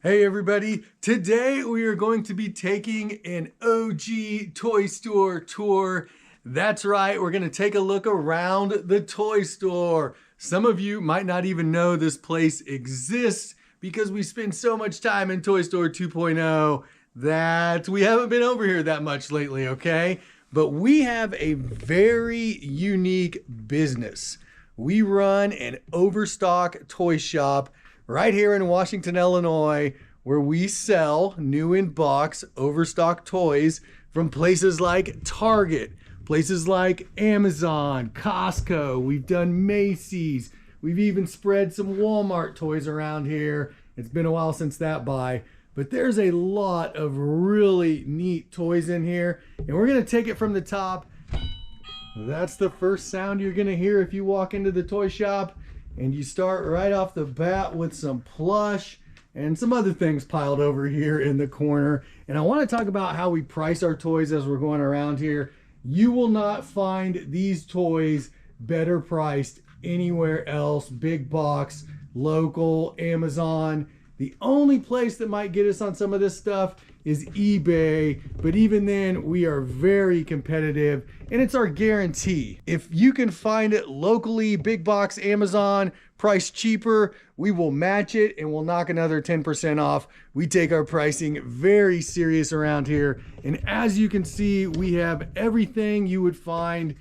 Hey everybody, today we are going to be taking an OG toy store tour. That's right, we're going to take a look around the toy store. Some of you might not even know this place exists because we spend so much time in Toy Store 2.0 that we haven't been over here that much lately, okay? But we have a very unique business. We run an Overstock Toy Shop right here in Washington, Illinois, where we sell new in box Overstock toys from places like Target, places like Amazon, Costco. We've done Macy's. We've even spread some Walmart toys around here. It's been a while since that buy, but there's a lot of really neat toys in here, and we're gonna take it from the top. That's the first sound you're gonna hear if you walk into the toy shop. And you start right off the bat with some plush and some other things piled over here in the corner. And I want to talk about how we price our toys as we're going around here. You will not find these toys better priced anywhere else. Big box, local, Amazon. The only place that might get us on some of this stuff is eBay, but even then we are very competitive, and it's our guarantee. If you can find it locally, big box, Amazon, price cheaper, we will match it and we'll knock another 10% off. We take our pricing very serious around here, and as you can see, we have everything you would find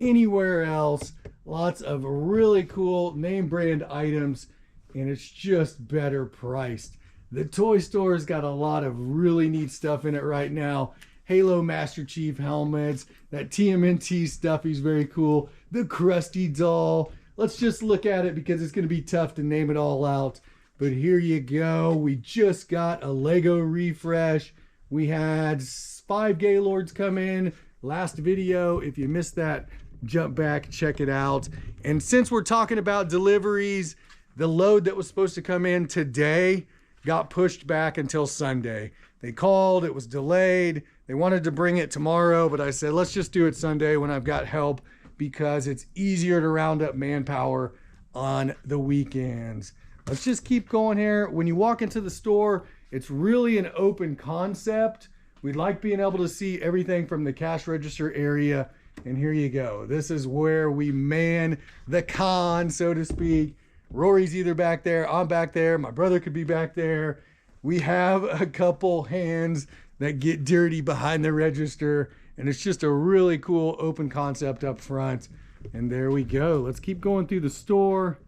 anywhere else. Lots of really cool name brand items, and it's just better priced. The toy store's got a lot of really neat stuff in it right now. Halo Master Chief helmets, that TMNT stuff is very cool. The Krusty doll. Let's just look at it because it's going to be tough to name it all out. But here you go. We just got a Lego refresh. We had 5 Gaylords come in last video. If you missed that, jump back, check it out. And since we're talking about deliveries, the load that was supposed to come in today got pushed back until Sunday. They called, it was delayed. They wanted to bring it tomorrow, but I said, let's just do it Sunday when I've got help because it's easier to round up manpower on the weekends. Let's just keep going here. When you walk into the store, it's really an open concept. We like being able to see everything from the cash register area. And here you go. This is where we man the con, so to speak. Rory's either back there, I'm back there, my brother could be back there. We have a couple hands that get dirty behind the register, and it's just a really cool open concept up front. And there we go. Let's keep going through the store.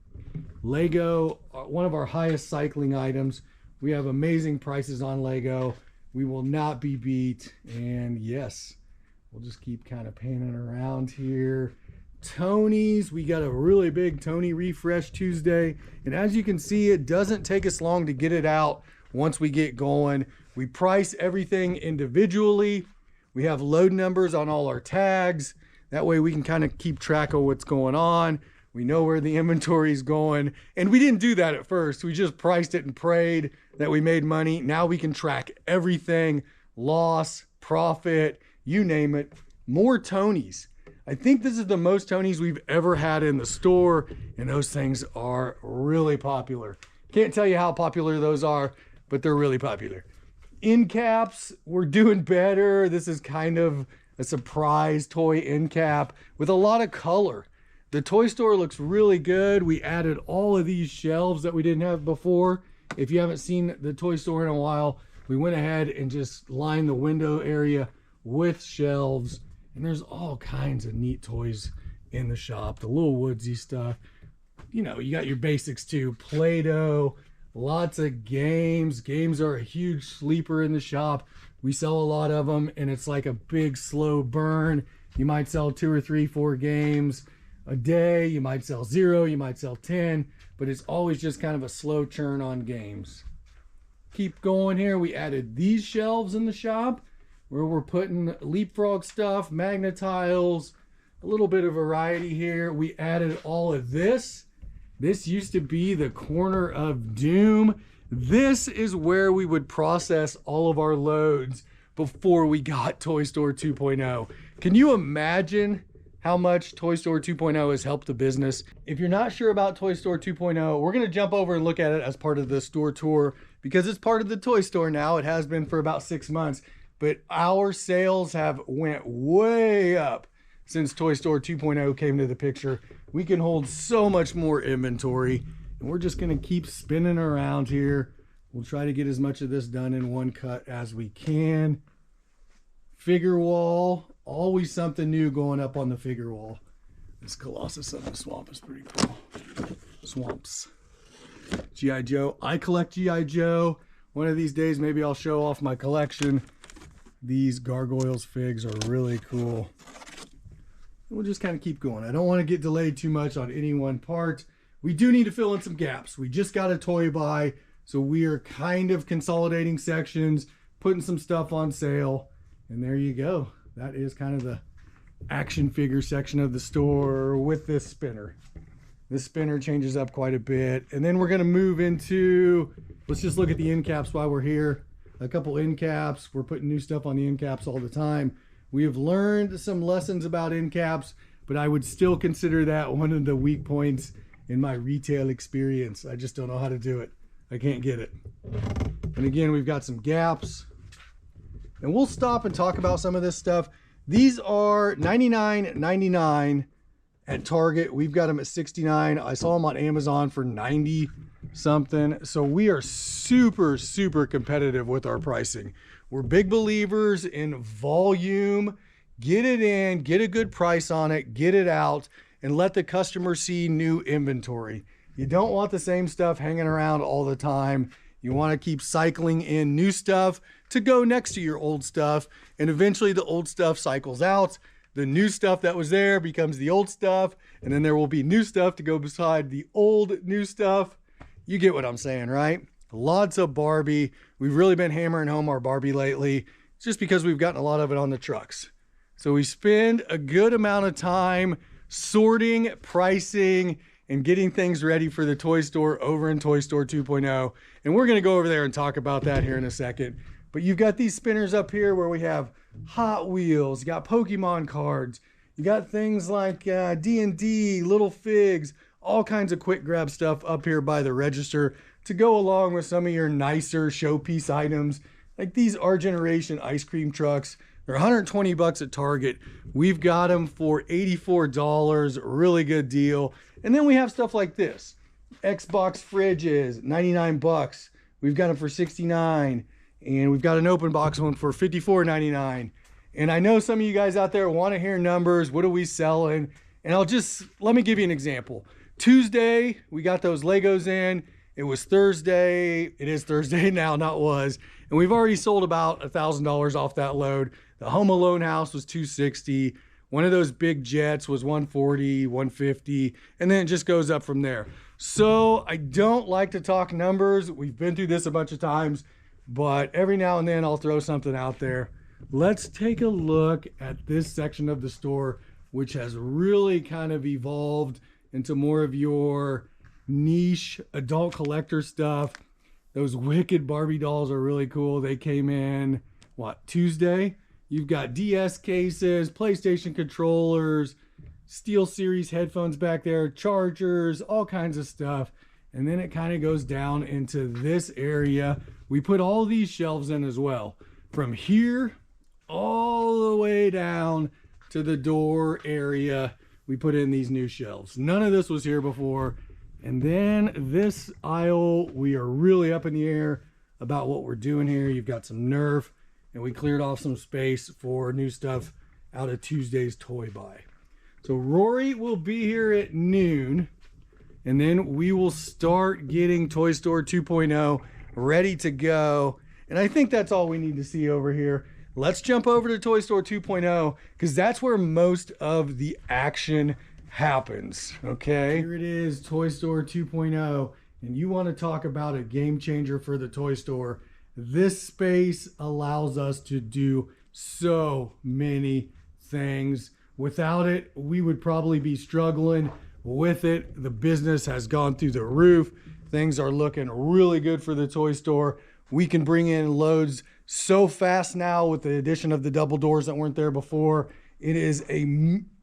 Lego, one of our highest cycling items. We have amazing prices on Lego. We will not be beat. And yes, we'll just keep kind of panning around here. Tonies, we got a really big Tony refresh Tuesday, and as you can see, it doesn't take us long to get it out once we get going. We price everything individually. We have load numbers on all our tags. That way we can kind of keep track of what's going on. We know where the inventory is going, and we didn't do that at first. We just priced it and prayed that we made money. Now we can track everything, loss, profit, you name it. More Tonies. I think this is the most Tonies we've ever had in the store, and those things are really popular. Can't tell you how popular those are, but they're really popular. End caps, we're doing better. This is kind of a surprise toy end cap with a lot of color. The toy store looks really good. We added all of these shelves that we didn't have before. If you haven't seen the toy store in a while, we went ahead and just lined the window area with shelves. And there's all kinds of neat toys in the shop. The little woodsy stuff. You know, you got your basics too. Play-Doh, lots of games. Games are a huge sleeper in the shop. We sell a lot of them, and it's like a big slow burn. You might sell 2 or 3, 4 games a day. You might sell 0, you might sell 10, but it's always just kind of a slow churn on games. Keep going here. We added these shelves in the shop, where we're putting leapfrog stuff, magnetiles, a little bit of variety here. We added all of this. This used to be the corner of doom. This is where we would process all of our loads before we got Toy Store 2.0. Can you imagine how much Toy Store 2.0 has helped the business. If you're not sure about Toy Store 2.0, we're going to jump over and look at it as part of the store tour because it's part of the toy store now. It has been for about 6 months, but our sales have went way up since Toy Store 2.0 came to the picture. We can hold so much more inventory, and we're just going to keep spinning around here. We'll try to get as much of this done in one cut as we can. Figure wall, always something new going up on the figure wall. This Colossus of the Swamp is pretty cool. Swamps. G.I. Joe. I collect G.I. Joe. One of these days, maybe I'll show off my collection. These Gargoyles figs are really cool. We'll just kind of keep going. I don't want to get delayed too much on any one part. We do need to fill in some gaps. We just got a toy buy, so we are kind of consolidating sections, putting some stuff on sale, and there you go. That is kind of the action figure section of the store with this spinner. This spinner changes up quite a bit. And then we're going to move into, let's just look at the end caps while we're here. A couple end caps. We're putting new stuff on the end caps all the time. We have learned some lessons about end caps, but I would still consider that one of the weak points in my retail experience. I just don't know how to do it. I can't get it. And again, we've got some gaps. And we'll stop and talk about some of this stuff. These are $99.99 at Target. We've got them at $69. I saw them on Amazon for 90 something. So we are super, super competitive with our pricing. We're big believers in volume. Get it in, get a good price on it, get it out, and let the customer see new inventory. You don't want the same stuff hanging around all the time. You want to keep cycling in new stuff to go next to your old stuff. And eventually the old stuff cycles out. The new stuff that was there becomes the old stuff. And then there will be new stuff to go beside the old new stuff. You get what I'm saying, right? Lots of Barbie. We've really been hammering home our Barbie lately, just because we've gotten a lot of it on the trucks. So we spend a good amount of time sorting, pricing, and getting things ready for the toy store over in Toy Store 2.0. And we're going to go over there and talk about that here in a second. But you've got these spinners up here where we have Hot Wheels, you got Pokemon cards, you got things like D&D, Little Figs, all kinds of quick grab stuff up here by the register to go along with some of your nicer showpiece items. Like these Our Generation ice cream trucks. They're 120 bucks at Target. We've got them for $84, really good deal. And then we have stuff like this. Xbox fridges, 99 bucks. We've got them for 69. And we've got an open box one for $54.99. And I know some of you guys out there want to hear numbers. What are we selling? And let me give you an example. Tuesday, we got those Legos in. It was Thursday. It is Thursday now, not was. And we've already sold about $1,000 off that load. The Home Alone house was $260. One of those big jets was $140, $150, and then it just goes up from there. So I don't like to talk numbers. We've been through this a bunch of times, but every now and then I'll throw something out there. Let's take a look at this section of the store, which has really kind of evolved into more of your niche adult collector stuff. Those wicked Barbie dolls are really cool. They came in, Tuesday? You've got DS cases, PlayStation controllers, SteelSeries headphones back there, chargers, all kinds of stuff. And then it kind of goes down into this area. We put all these shelves in as well. From here all the way down to the door area, we put in these new shelves. None of this was here before. And then this aisle, we are really up in the air about what we're doing here. You've got some Nerf. And we cleared off some space for new stuff out of Tuesday's toy buy. So Rory will be here at noon. And then we will start getting Toy Store 2.0 ready to go. And I think that's all we need to see over here. Let's jump over to Toy Store 2.0 because that's where most of the action happens. Okay, here it is, Toy Store 2.0. And you want to talk about a game changer for the toy store. This space allows us to do so many things. Without it, we would probably be struggling. With it, the business has gone through the roof. Things are looking really good for the toy store. We can bring in loads so fast now with the addition of the double doors that weren't there before. It is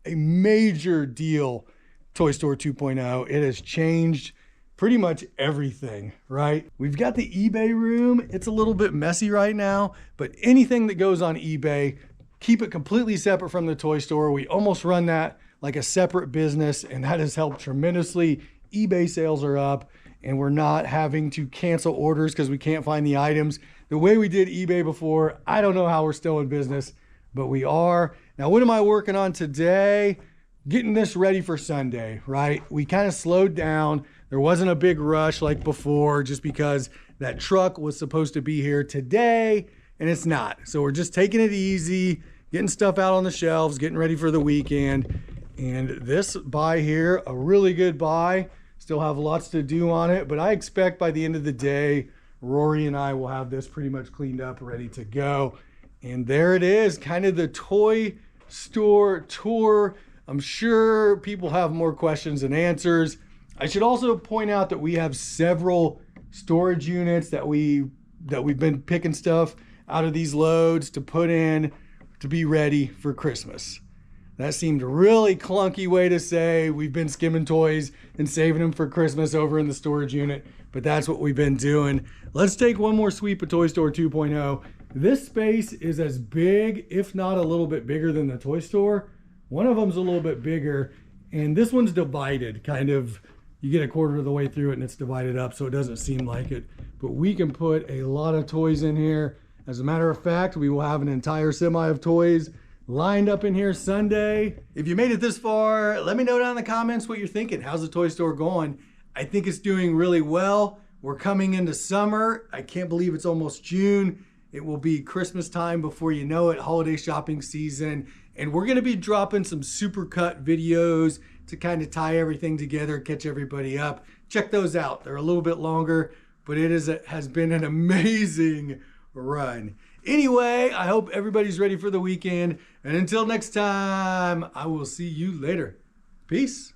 a major deal, Toy Store 2.0. It has changed pretty much everything, right? We've got the eBay room. It's a little bit messy right now, but anything that goes on eBay, keep it completely separate from the toy store. We almost run that like a separate business, and that has helped tremendously. eBay sales are up, and we're not having to cancel orders because we can't find the items. The way we did eBay before, I don't know how we're still in business, but we are. Now, what am I working on today? Getting this ready for Sunday, right? We kind of slowed down. There wasn't a big rush like before just because that truck was supposed to be here today and it's not. So we're just taking it easy, getting stuff out on the shelves, getting ready for the weekend. And this buy here, a really good buy. Still have lots to do on it, but I expect by the end of the day, Rory and I will have this pretty much cleaned up, ready to go. And there it is, kind of the toy store tour. I'm sure people have more questions than answers. I should also point out that we have several storage units that we've been picking stuff out of these loads to put in to be ready for Christmas. That seemed a really clunky way to say we've been skimming toys and saving them for Christmas over in the storage unit, but that's what we've been doing. Let's take one more sweep of Toy Store 2.0. This space is as big, if not a little bit bigger than the toy store. One of them's a little bit bigger, and this one's divided, kind of. You get a quarter of the way through it and it's divided up, so it doesn't seem like it. But we can put a lot of toys in here. As a matter of fact, we will have an entire semi of toys lined up in here Sunday. If you made it this far, let me know down in the comments what you're thinking. How's the toy store going? I think it's doing really well. We're coming into summer. I can't believe it's almost June. It will be Christmas time before you know it, holiday shopping season. And we're gonna be dropping some super cut videos to kind of tie everything together, catch everybody up. Check those out. They're a little bit longer, but it has been an amazing run. Anyway, I hope everybody's ready for the weekend. And until next time, I will see you later. Peace.